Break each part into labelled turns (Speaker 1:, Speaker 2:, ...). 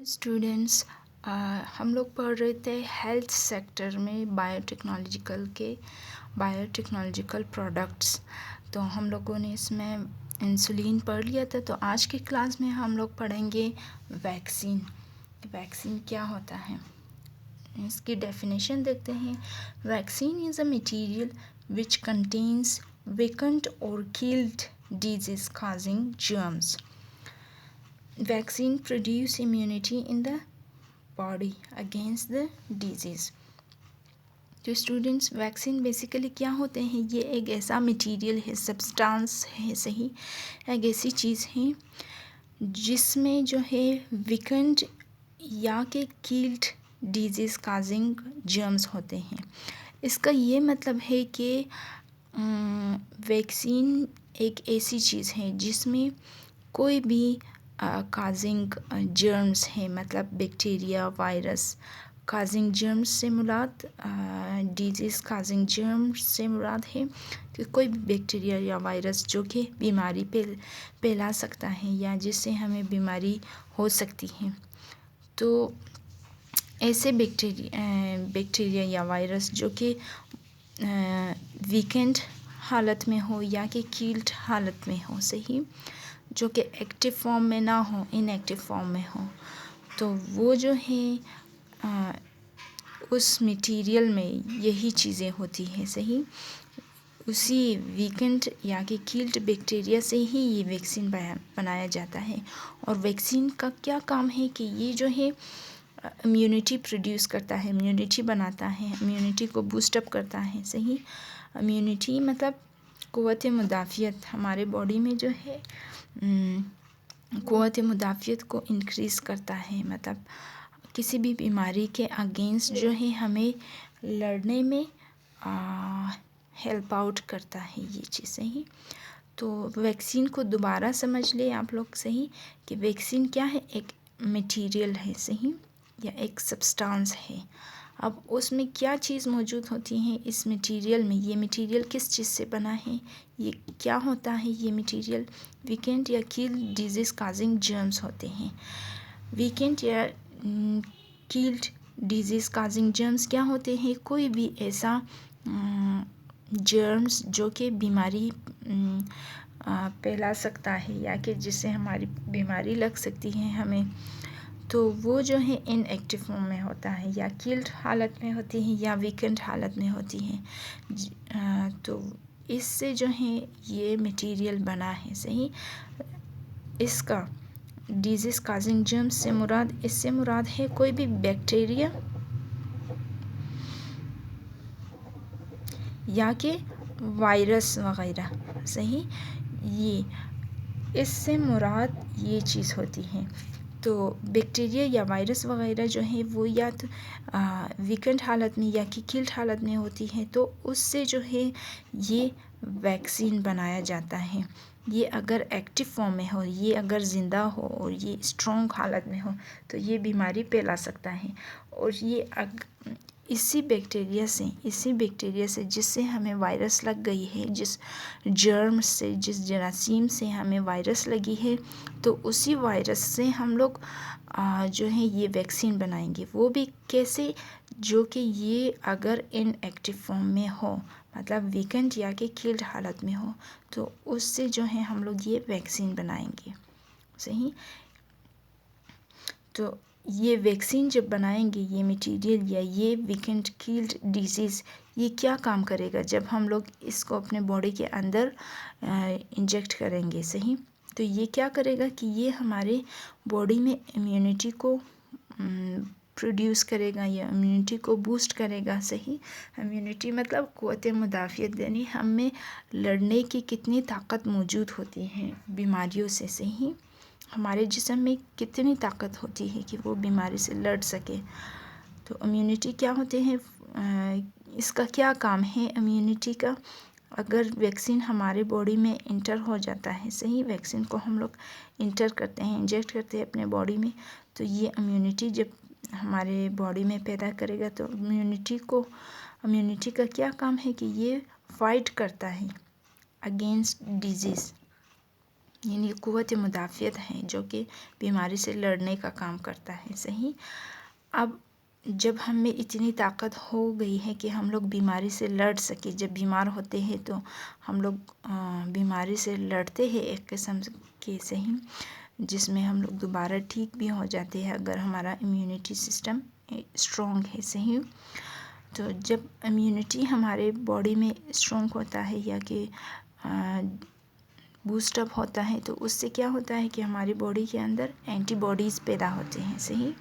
Speaker 1: Students, हम लोग पढ़ रहे थे हेल्थ सेक्टर में बायोटेक्नोलॉजिकल प्रोडक्ट्स। तो हम लोगों ने इसमें इंसुलिन पढ़ लिया था। तो आज की क्लास में हम लोग पढ़ेंगे वैक्सीन। वैक्सीन क्या होता है, इसकी डेफिनेशन देखते हैं। Vaccine is a material which contains weakened or killed disease causing germs. Vaccine produce immunity in the body against the disease. तो स्टूडेंट्स, वैक्सीन बेसिकली क्या होते हैं? ये एक ऐसा मटेरियल है, सब्सटेंस है, सही, एक ऐसी चीज़ है जिसमें जो है वीकेंड या के किल्ड डिजीज़ काजिंग जर्म्स होते हैं। इसका ये मतलब है कि वैक्सीन एक ऐसी चीज़ है जिसमें कोई भी काजिंग जर्म्स है, मतलब बैक्टीरिया, वायरस। काजिंग जर्म्स से मुराद डिजीज़ काजिंग जर्म्स से मुराद है कि कोई भी बैक्टीरिया या वायरस जो कि बीमारी फैला सकता है या जिससे हमें बीमारी हो सकती है। तो ऐसे बैक्टीरिया या वायरस जो कि वीकेंड हालत में हो या कि कील्ड हालत में हो, सही, जो कि एक्टिव फॉर्म में ना हो, इनएक्टिव फॉर्म में हो, तो वो जो है उस मटेरियल में यही चीज़ें होती हैं, सही। उसी वीकेंड या कि कील्ड बैक्टीरिया से ही ये वैक्सीन बनाया जाता है। और वैक्सीन का क्या काम है कि ये जो है इम्यूनिटी प्रोड्यूस करता है, इम्यूनिटी बनाता है, इम्यूनिटी को बूस्टअप करता है, सही। इम्यूनिटी मतलब क़ुव्वत मुदाफ़ियत, हमारे बॉडी में जो है क़ुव्वत मुदाफ़ियत को इंक्रीज़ करता है, मतलब किसी भी बीमारी के अगेंस्ट जो है हमें लड़ने में हेल्प आउट करता है ये चीज़, सही। तो वैक्सीन को दोबारा समझ ले आप लोग, सही, कि वैक्सीन क्या है, एक मटेरियल है, सही, या एक सब्सटेंस है। अब उसमें क्या चीज़ मौजूद होती है इस मटेरियल में? ये मटेरियल किस चीज़ से बना है, ये क्या होता है? ये मटेरियल वीकेंड या किल डिजीज़ काजिंग जर्म्स होते हैं। वीकेंड या किल्ड डिजीज़ काजिंग जर्म्स क्या होते हैं? कोई भी ऐसा जर्म्स जो कि बीमारी फैला सकता है या कि जिससे हमारी बीमारी लग सकती है हमें, तो वो जो है इनएक्टिव फॉर्म में होता है, या किल्ड हालत में होती है या वीकेंड हालत में होती है। तो इससे जो है ये मटेरियल बना है, सही। इसका डिजीज़ काजिंग जर्म्स से मुराद, इससे मुराद है कोई भी बैक्टीरिया या कि वायरस वगैरह, सही। ये इससे मुराद ये चीज़ होती है। तो बैक्टीरिया या वायरस वगैरह जो है वो या तो वीकेंड हालत में या कि किल्ड हालत में होती है, तो उससे जो है ये वैक्सीन बनाया जाता है। ये अगर एक्टिव फॉर्म में हो, ये अगर ज़िंदा हो और ये स्ट्रॉन्ग हालत में हो, तो ये बीमारी फैला सकता है। और ये इसी बैक्टीरिया से जिससे हमें वायरस लग गई है, जिस जर्म से, जिस जरासीम से हमें वायरस लगी है, तो उसी वायरस से हम लोग जो है ये वैक्सीन बनाएंगे। वो भी कैसे? जो कि ये अगर इनएक्टिव फॉर्म में हो, मतलब वीकेंड या कि किल्ड हालत में हो, तो उससे जो है हम लोग ये वैक्सीन बनाएंगे, सही। तो ये वैक्सीन जब बनाएंगे, ये मटेरियल या ये वीकेंड किल्ड डिजीज़, ये क्या काम करेगा जब हम लोग इसको अपने बॉडी के अंदर इंजेक्ट करेंगे, सही। तो ये क्या करेगा कि ये हमारे बॉडी में इम्यूनिटी को प्रोड्यूस करेगा या इम्यूनिटी को बूस्ट करेगा, सही। इम्यूनिटी मतलब क़ुव्वत मुदाफ़ियत, यानी हम में लड़ने की कितनी ताकत मौजूद होती है बीमारियों से, सही। हमारे जिस्म में कितनी ताकत होती है कि वो बीमारी से लड़ सके। तो इम्यूनिटी क्या होते हैं, इसका क्या काम है इम्यूनिटी का? अगर वैक्सीन हमारे बॉडी में इंटर हो जाता है, सही, वैक्सीन को हम लोग इंटर करते हैं, इंजेक्ट करते हैं अपने बॉडी में, तो ये इम्यूनिटी जब हमारे बॉडी में पैदा करेगा, तो इम्यूनिटी का क्या काम है कि ये फाइट करता है अगेंस्ट डिजीज़, यानी क़ुव्वत मुदाफ़ियत है जो कि बीमारी से लड़ने का काम करता है। सही। अब जब हम में इतनी ताकत हो गई है कि हम लोग बीमारी से लड़ सके, जब बीमार होते हैं तो हम लोग बीमारी से लड़ते हैं एक किस्म के। सही। जिसमें हम लोग दोबारा ठीक भी हो जाते हैं अगर हमारा इम्यूनिटी सिस्टम स्ट्रॉन्ग है। सही। तो जब इम्यूनिटी हमारे बॉडी में स्ट्रॉन्ग होता है या कि बूस्टअप होता है तो उससे क्या होता है कि हमारी बॉडी के अंदर एंटीबॉडीज़ पैदा होते हैं। सही।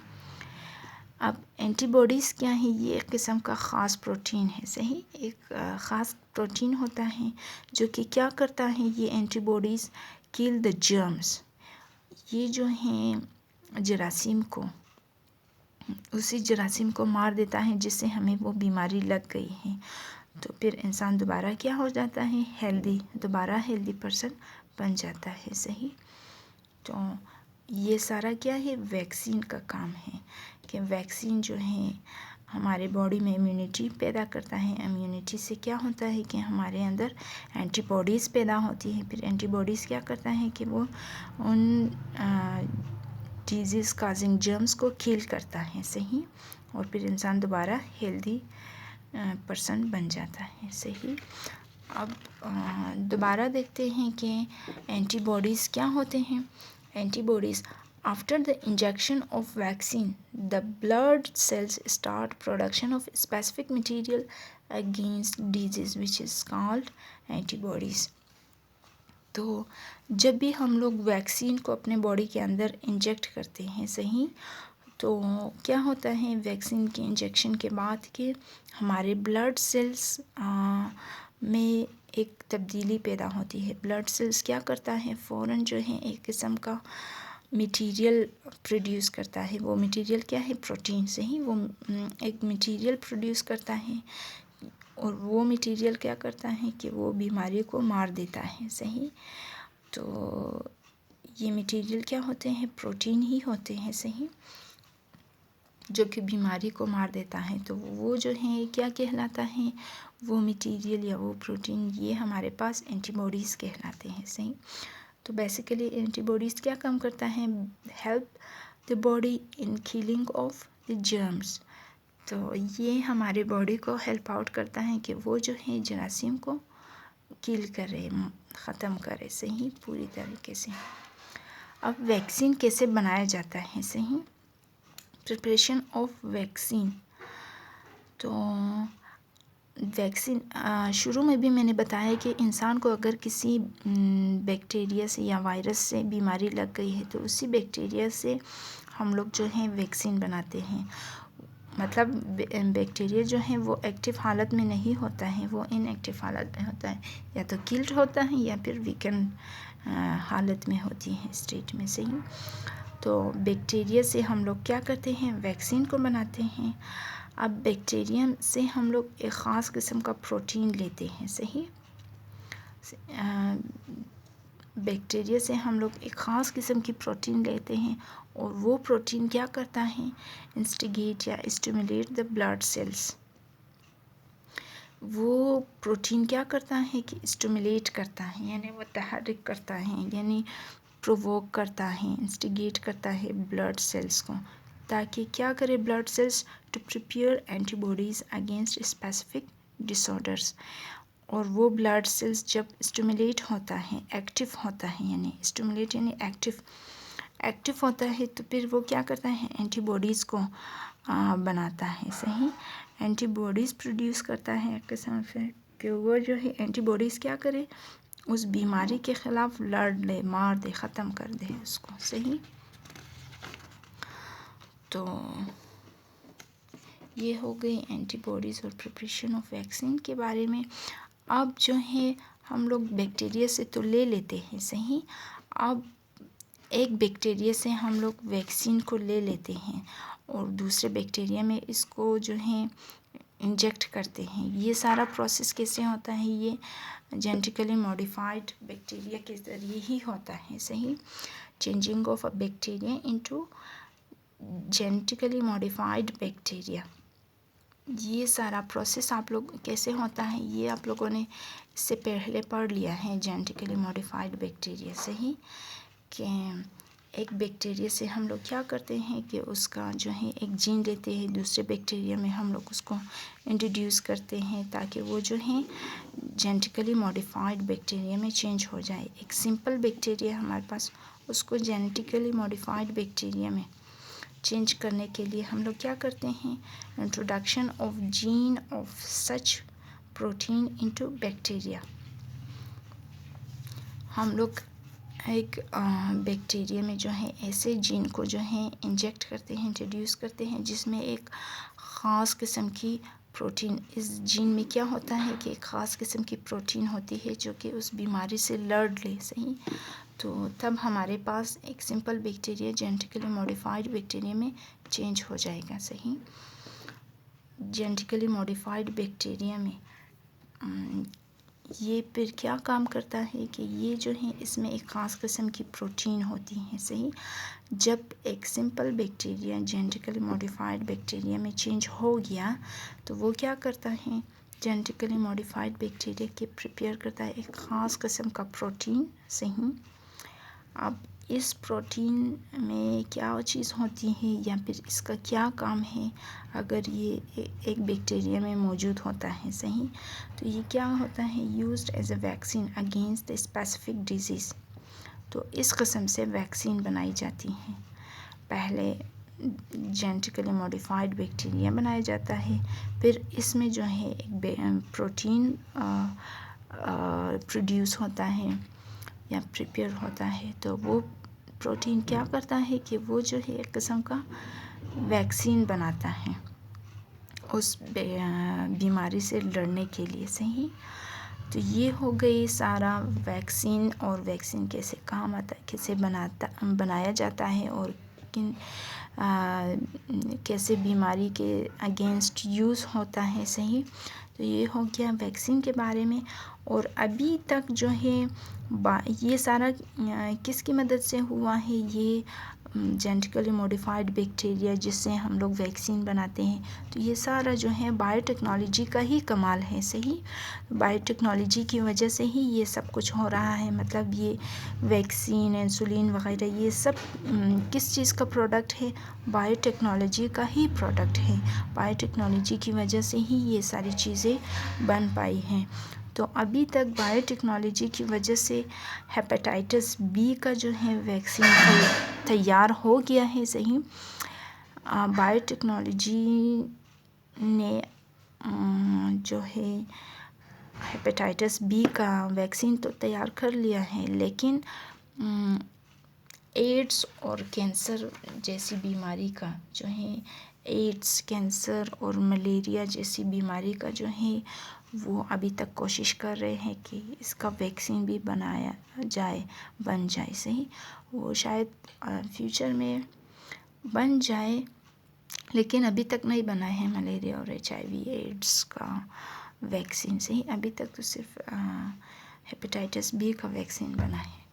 Speaker 1: अब एंटीबॉडीज़ क्या है? ये एक किस्म का ख़ास प्रोटीन है। सही। एक ख़ास प्रोटीन होता है जो कि क्या करता है, ये एंटीबॉडीज़ किल द जर्म्स, ये जो हैं जरासीम को, उसी जरासीम को मार देता है जिससे हमें वो बीमारी लग गई है। तो फिर इंसान दोबारा क्या हो जाता है, हेल्दी, दोबारा हेल्दी पर्सन बन जाता है। सही। तो ये सारा क्या है, वैक्सीन का काम है कि वैक्सीन जो है हमारे बॉडी में इम्यूनिटी पैदा करता है। इम्यूनिटी से क्या होता है कि हमारे अंदर एंटीबॉडीज़ पैदा होती हैं। फिर एंटीबॉडीज़ क्या करता है कि वो उन डिजीज़ काजिंग जर्म्स को किल करता है। सही। और फिर इंसान दोबारा हेल्दी पर्सन बन जाता है। सही। अब दोबारा देखते हैं कि एंटीबॉडीज़ क्या होते हैं। Antibodies after the injection of vaccine the blood cells start production of specific material against disease which is called antibodies. तो जब भी हम लोग वैक्सीन को अपने बॉडी के अंदर इंजेक्ट करते हैं। सही। तो क्या होता है, वैक्सीन के इंजेक्शन के बाद के हमारे ब्लड सेल्स में एक तब्दीली पैदा होती है। ब्लड सेल्स क्या करता है, फ़ौरन जो है एक किस्म का मटेरियल प्रोड्यूस करता है। वो मटेरियल क्या है, प्रोटीन। सही। वो एक मटेरियल प्रोड्यूस करता है और वो मटेरियल क्या करता है कि वो बीमारी को मार देता है। सही। तो ये मटेरियल क्या होते हैं, प्रोटीन ही होते हैं। सही। जो कि बीमारी को मार देता है। तो वो जो है क्या कहलाता है, वो मटेरियल या वो प्रोटीन, ये हमारे पास एंटीबॉडीज़ कहलाते हैं। सही। तो बेसिकली एंटीबॉडीज़ क्या काम करता है, help the body in killing of the germs. तो ये हमारे बॉडी को हेल्प आउट करता है कि वो जो है जरासीम को किल करे, ख़त्म करे। सही। पूरी तरीके से। अब वैक्सीन कैसे बनाया जाता है। सही। Preparation of vaccine. तो वैक्सीन शुरू में भी मैंने बताया कि इंसान को अगर किसी बैक्टीरिया से या वायरस से बीमारी लग गई है तो उसी बैक्टीरिया से हम लोग जो हैं वैक्सीन बनाते हैं। मतलब बैक्टीरिया जो है वो एक्टिव हालत में नहीं होता है, वो इनएक्टिव हालत में होता है, या तो किल्ड होता है या फिर वीकन हालत में होती है, स्टेट में। सही। तो बैक्टीरिया से हम लोग क्या करते हैं, वैक्सीन को बनाते हैं। अब बैक्टीरियम से हम लोग एक ख़ास किस्म का प्रोटीन लेते हैं। सही। बैक्टीरिया से हम लोग एक ख़ास किस्म की प्रोटीन लेते हैं और वो प्रोटीन क्या करता है, इंस्टिगेट या स्टिमुलेट द ब्लड सेल्स। वो प्रोटीन क्या करता है कि स्टिमुलेट करता है, यानी वो तहरीक करता है, यानी प्रोवोक करता है, इंस्टिगेट करता है ब्लड सेल्स को, ताकि क्या करे blood cells, to prepare antibodies against specific disorders. और वो ब्लड सेल्स जब स्टिमुलेट होता है, एक्टिव होता है, यानी स्टिमुलेट यानी एक्टिव होता है, तो फिर वो क्या करता है, एंटीबॉडीज़ को बनाता है। सही। एंटीबॉडीज़ प्रोड्यूस करता है एक किस्म से कि वो जो है एंटीबॉडीज़ क्या करे, उस बीमारी के ख़िलाफ़ लड़ ले, मार दे, ख़त्म कर दे उसको। सही। तो ये हो गई एंटीबॉडीज़ और प्रिपरेशन ऑफ वैक्सीन के बारे में। अब जो है हम लोग बैक्टीरिया से तो ले लेते हैं। सही। अब एक बैक्टीरिया से हम लोग वैक्सीन को ले लेते हैं और दूसरे बैक्टीरिया में इसको जो है इंजेक्ट करते हैं। ये सारा प्रोसेस कैसे होता है, ये जेनेटिकली मॉडिफाइड बैक्टीरिया के ज़रिए ही होता है। सही। Changing of a bacteria into genetically modified bacteria. ये सारा प्रोसेस आप लोग कैसे होता है ये आप लोगों ने इससे पहले पढ़ लिया है जेनेटिकली मॉडिफाइड बैक्टीरिया से ही, कि एक बैक्टीरिया से हम लोग क्या करते हैं कि उसका जो है एक जीन लेते हैं, दूसरे बैक्टीरिया में हम लोग उसको इंट्रोड्यूस करते हैं ताकि वो जो है जेनेटिकली मॉडिफाइड बैक्टीरिया में चेंज हो जाए। एक सिंपल बैक्टीरिया हमारे पास, उसको जेनेटिकली मॉडिफाइड बैक्टीरिया में चेंज करने के लिए हम लोग क्या करते हैं, introduction of gene of such protein into bacteria. हम लोग एक बैक्टीरिया में जो है ऐसे जीन को जो है इंजेक्ट करते हैं, इंट्रोड्यूस करते हैं जिसमें एक ख़ास किस्म की प्रोटीन, इस जीन में क्या होता है कि एक ख़ास किस्म की प्रोटीन होती है जो कि उस बीमारी से लड़ ले, सही। तो तब हमारे पास एक simple bacteria genetically modified bacteria में चेंज हो जाएगा, सही। जेनेटिकली मॉडिफाइड बैक्टीरिया में ये फिर क्या काम करता है कि ये जो है इसमें एक ख़ास किस्म की प्रोटीन होती है, सही। जब एक simple bacteria genetically modified bacteria में चेंज हो गया तो वो क्या करता है, जेनेटिकली मॉडिफाइड बैक्टीरिया के प्रिपेयर करता है एक ख़ास किस्म का प्रोटीन, सही। अब इस प्रोटीन में क्या चीज़ होती है या फिर इसका क्या काम है अगर ये एक बैक्टीरिया में मौजूद होता है, सही। तो ये क्या होता है, used as a vaccine against the specific disease. तो इस किस्म से वैक्सीन बनाई जाती है। पहले जेनेटिकली मॉडिफाइड बैक्टीरिया बनाया जाता है, फिर इसमें जो है एक प्रोटीन प्रोड्यूस होता है या प्रिपेयर होता है। तो वो प्रोटीन क्या करता है कि वो जो है एक किस्म का वैक्सीन बनाता है उस बीमारी से लड़ने के लिए, सही। तो ये हो गई सारा वैक्सीन, और वैक्सीन कैसे काम आता है, कैसे बनाया जाता है और किन कैसे बीमारी के अगेंस्ट यूज़ होता है, सही। तो ये हो गया वैक्सीन के बारे में। और अभी तक जो है ये सारा किसकी मदद से हुआ है, ये जेनेटिकली मॉडिफाइड बैक्टीरिया जिससे हम लोग वैक्सीन बनाते हैं। तो ये सारा जो है बायोटेक्नोलॉजी का ही कमाल है, सही। बायोटेक्नोलॉजी की वजह से ही ये सब कुछ हो रहा है। मतलब ये वैक्सीन, इंसुलिन वगैरह ये सब किस चीज़ का प्रोडक्ट है, बायोटेक्नोलॉजी का ही प्रोडक्ट है। बायोटेक्नोलॉजी की वजह से ही ये सारी चीज़ें बन पाई हैं। तो अभी तक बायोटेक्नोलॉजी की वजह से हेपेटाइटिस बी का जो है वैक्सीन तैयार हो गया है, सही। बायोटेक्नोलॉजी ने जो है हेपेटाइटिस बी का वैक्सीन तो तैयार कर लिया है, लेकिन एड्स और कैंसर जैसी बीमारी का जो है, एड्स, कैंसर और मलेरिया जैसी बीमारी का जो है वो अभी तक कोशिश कर रहे हैं कि इसका वैक्सीन भी बनाया जाए, बन जाए, सही। वो शायद फ्यूचर में बन जाए, लेकिन अभी तक नहीं बना है मलेरिया और HIV एड्स का वैक्सीन, सही। अभी तक तो सिर्फ हेपेटाइटिस बी का वैक्सीन बना है।